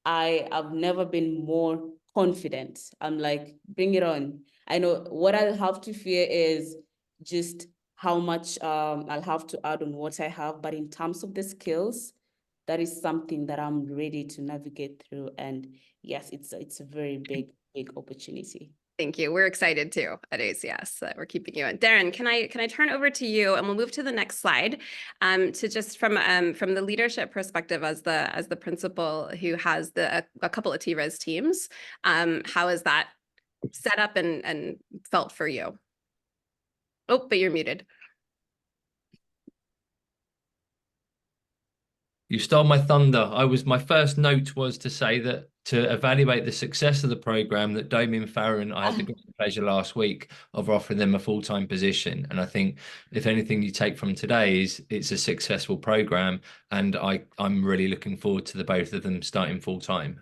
Speaker 5: I have never been more confident. I'm like, bring it on. I know what I'll have to fear is just how much I'll have to add on what I have. But in terms of the skills, that is something that I'm ready to navigate through. And yes, it's a very big opportunity.
Speaker 1: thank you. We're excited too at ACS that we're keeping you in. Darren, can I turn over to you, and we'll move to the next slide, to just from the leadership perspective as the principal who has a couple of TRES teams, how is that set up and felt for you? Oh, but you're muted.
Speaker 6: You stole my thunder. My first note was to say that to evaluate the success of the program, that Domi and Farron, I had the great pleasure last week of offering them a full-time position. And I think if anything you take from today is it's a successful program, and I'm really looking forward to the both of them starting full-time.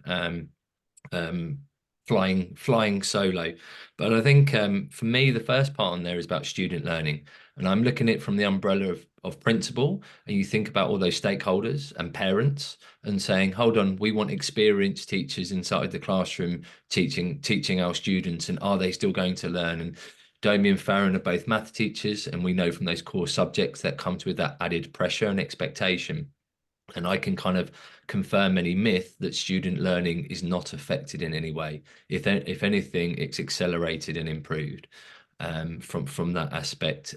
Speaker 6: Flying solo. But I think for me, the first part on there is about student learning. And I'm looking at it from the umbrella of principal, and you think about all those stakeholders and parents and saying, hold on, we want experienced teachers inside the classroom teaching our students, and are they still going to learn? And Domi and Farron are both math teachers, and we know from those core subjects that comes with that added pressure and expectation. And I can kind of confirm any myth that student learning is not affected in any way. If anything, it's accelerated and improved from that aspect.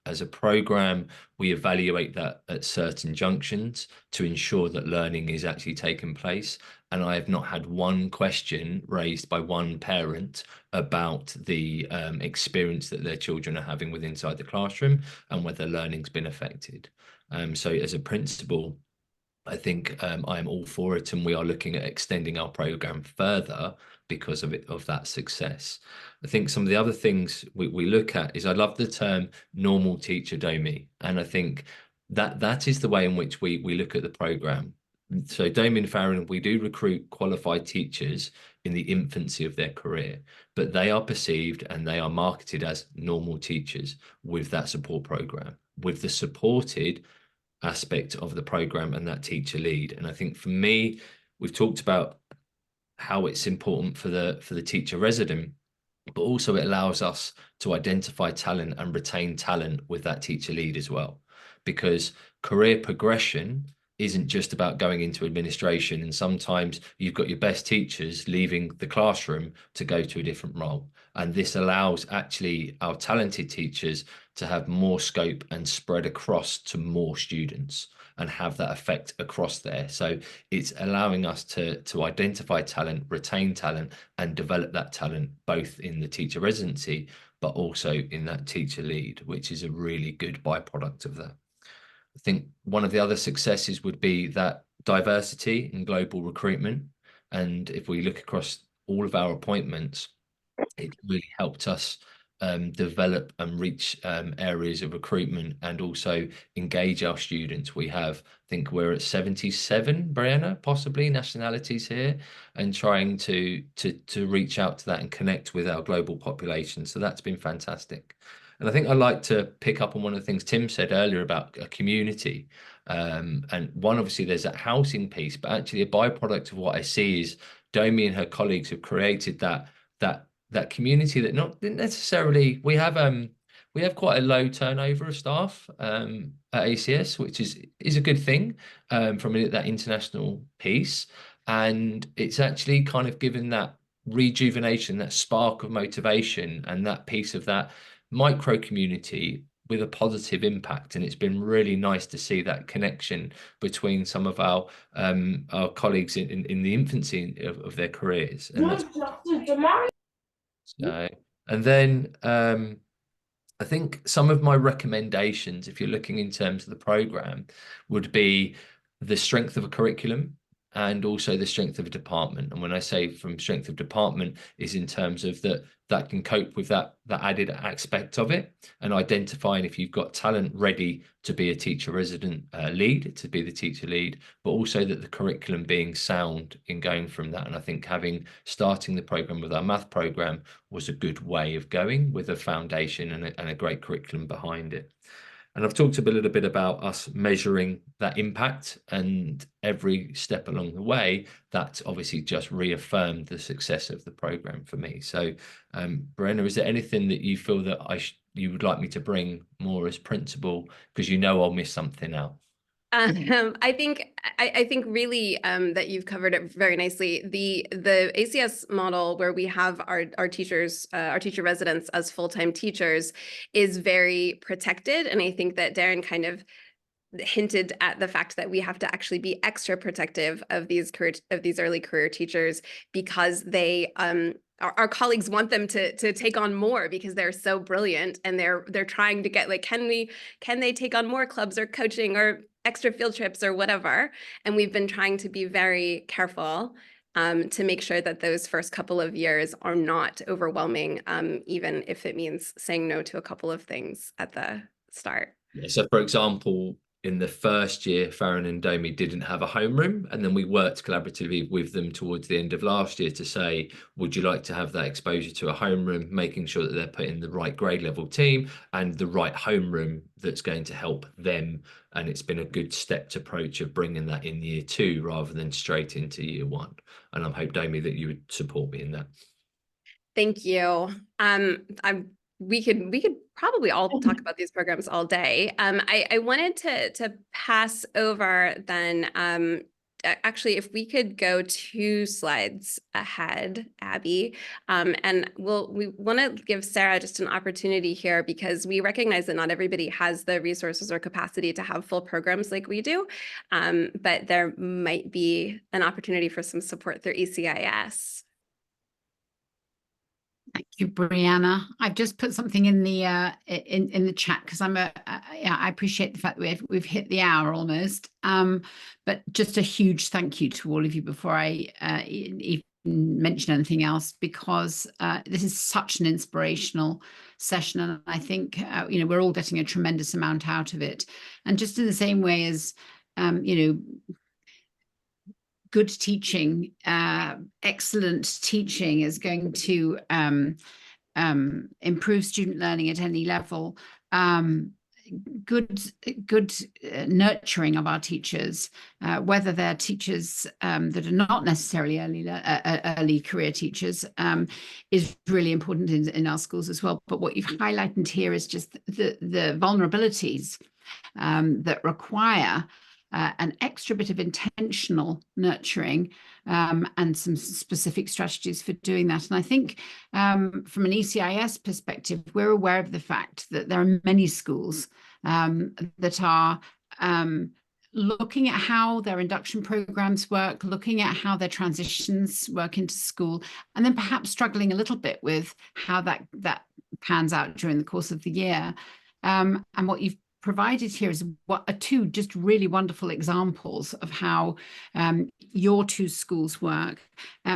Speaker 6: As a program, we evaluate that at certain junctions to ensure that learning is actually taking place. And I have not had one question raised by one parent about the experience that their children are having with inside the classroom and whether learning's been affected. So as a principal, I think I am all for it, and we are looking at extending our program further because of that success. I think some of the other things we look at is, I love the term normal teacher, Domi, and I think that is the way in which we look at the program. So Domi and Farron, we do recruit qualified teachers in the infancy of their career, but they are perceived and they are marketed as normal teachers with that support program, with the supported aspect of the program and that teacher lead. And I think for me, we've talked about how it's important for the teacher resident, but also it allows us to identify talent and retain talent with that teacher lead as well, because career progression isn't just about going into administration, and sometimes you've got your best teachers leaving the classroom to go to a different role, and this allows actually our talented teachers to have more scope and spread across to more students and have that effect across there. So it's allowing us to identify talent, retain talent, and develop that talent both in the teacher residency but also in that teacher lead, which is a really good byproduct of that. I think one of the other successes would be that diversity in global recruitment. And if we look across all of our appointments, it really helped us develop and reach areas of recruitment and also engage our students. We have, I think we're at 77, Brianna, possibly nationalities here, and trying to reach out to that and connect with our global population. So that's been fantastic. And I think I'd like to pick up on one of the things Tim said earlier about a community. And one, obviously, there's that housing piece, but actually a byproduct of what I see is Domi and her colleagues have created that community that not necessarily, we have quite a low turnover of staff at ACS, which is a good thing from that international piece. And it's actually kind of given that rejuvenation, that spark of motivation, and that piece of that micro community with a positive impact. And it's been really nice to see that connection between some of our colleagues in the infancy of their careers. And so, and then I think some of my recommendations, if you're looking in terms of the program, would be the strength of a curriculum and also the strength of a department. And when I say from strength of department is in terms of that can cope with that added aspect of it, and identifying if you've got talent ready to be a teacher resident lead, to be the teacher lead, but also that the curriculum being sound in going from that. And I think starting the program with our math program was a good way of going, with a foundation and a great curriculum behind it. And I've talked a little bit about us measuring that impact, and every step along the way, that obviously just reaffirmed the success of the program for me. So, Brianna, is there anything that you feel that you would like me to bring more as principal? Because you know I'll miss something out.
Speaker 1: I think really that you've covered it very nicely. The ACS model, where we have our teachers, our teacher residents as full-time teachers, is very protected, and I think that Darren kind of hinted at the fact that we have to actually be extra protective of these early career teachers, because they our colleagues want them to take on more, because they're so brilliant, and they're trying to get, like, can they take on more clubs or coaching or extra field trips or whatever. And we've been trying to be very careful to make sure that those first couple of years are not overwhelming, even if it means saying no to a couple of things at the start.
Speaker 6: Yeah, so for example, in the first year, Farron and Domi didn't have a homeroom, and then we worked collaboratively with them towards the end of last year to say, would you like to have that exposure to a homeroom, making sure that they're put in the right grade level team and the right homeroom that's going to help them. And it's been a good stepped approach of bringing that in year 2 rather than straight into year 1. And I hope, Domi, that you would support me in that.
Speaker 1: Thank you. We could probably all talk about these programs all day. I wanted to pass over then. Actually, if we could go 2 slides ahead, Abby, and we want to give Sarah just an opportunity here, because we recognize that not everybody has the resources or capacity to have full programs like we do, but there might be an opportunity for some support through ECIS.
Speaker 7: Thank you, Brianna. I've just put something in the chat, because I appreciate the fact that we've hit the hour almost. But just a huge thank you to all of you before I even mention anything else, because this is such an inspirational session, and I think we're all getting a tremendous amount out of it. And just in the same way as good teaching, excellent teaching is going to improve student learning at any level. Good nurturing of our teachers, whether they're teachers that are not necessarily early career teachers, is really important in our schools as well. But what you've highlighted here is just the vulnerabilities that require an extra bit of intentional nurturing and some specific strategies for doing that. And I think from an ECIS perspective, we're aware of the fact that there are many schools that are looking at how their induction programs work, looking at how their transitions work into school, and then perhaps struggling a little bit with how that pans out during the course of the year. And what you've provided here is 2 just really wonderful examples of how your 2 schools work,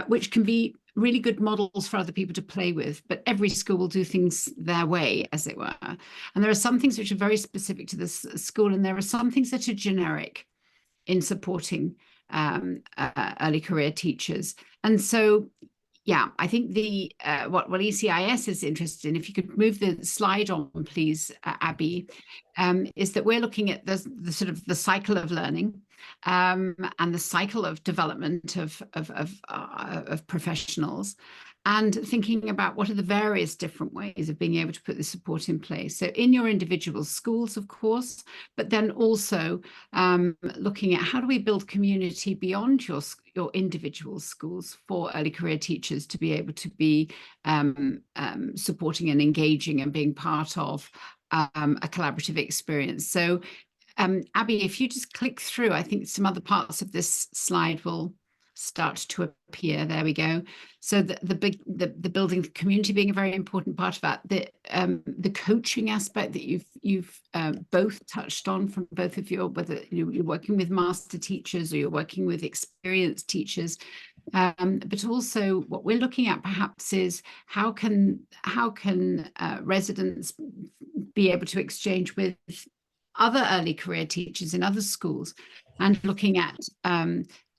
Speaker 7: which can be really good models for other people to play with. But every school will do things their way, as it were. And there are some things which are very specific to this school, and there are some things that are generic in supporting early career teachers. And so, yeah, I think what ECIS is interested in, if you could move the slide on, please, Abby, is that we're looking at the sort of the cycle of learning and the cycle of development of professionals. and thinking about what are the various different ways of being able to put this support in place. So in your individual schools, of course, but then also looking at how do we build community beyond your individual schools for early career teachers to be able to be supporting and engaging and being part of a collaborative experience. So Abby, if you just click through, I think some other parts of this slide will start to appear. There we go. So the building the community being a very important part of that. The coaching aspect that you've both touched on from both of you, whether you're working with master teachers or you're working with experienced teachers. But also what we're looking at perhaps is how can residents be able to exchange with other early career teachers in other schools, and looking at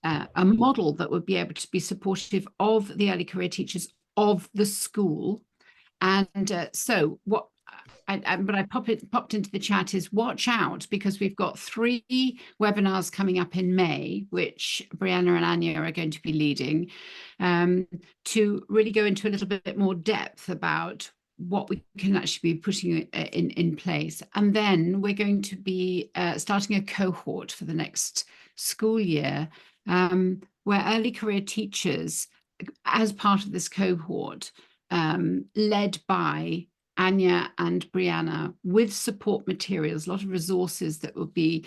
Speaker 7: a model that would be able to be supportive of the early career teachers of the school. And so what I popped into the chat is watch out, because we've got 3 webinars coming up in May, which Brianna and Anja are going to be leading, to really go into a little bit more depth about what we can actually be putting in place. And then we're going to be starting a cohort for the next school year, where early career teachers, as part of this cohort, led by Anja and Brianna, with support materials, a lot of resources that will be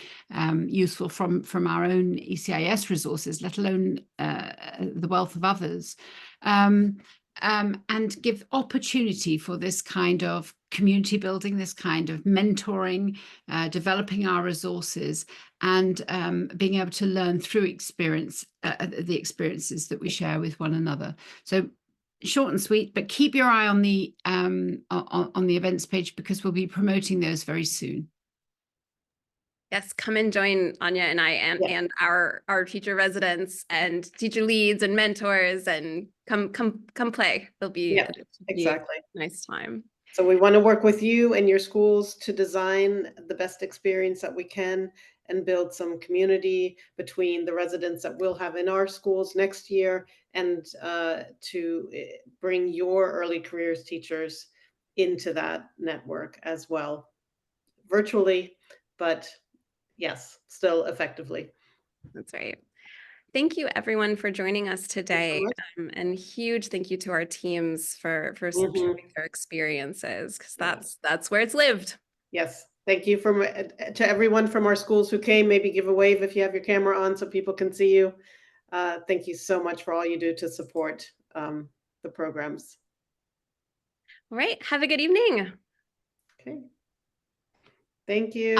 Speaker 7: useful from our own ECIS resources, let alone the wealth of others, and give opportunity for this kind of community building, this kind of mentoring, developing our resources, and being able to learn through experience, the experiences that we share with one another. So short and sweet, but keep your eye on the events page, because we'll be promoting those very soon.
Speaker 1: Yes, come and join Anja and I and our teacher residents and teacher leads and mentors, and come play. It'll be,
Speaker 2: exactly
Speaker 1: a nice time.
Speaker 2: So we want to work with you and your schools to design the best experience that we can, and build some community between the residents that we'll have in our schools next year, and to bring your early careers teachers into that network as well, virtually, but yes, still effectively.
Speaker 1: That's right. Thank you everyone for joining us today. And huge thank you to our teams for sharing their experiences, because that's where it's lived.
Speaker 2: Yes. Thank you to everyone from our schools who came. Maybe give a wave if you have your camera on so people can see you. Thank you so much for all you do to support the programs.
Speaker 1: All right. Have a good evening.
Speaker 2: Okay. Thank you.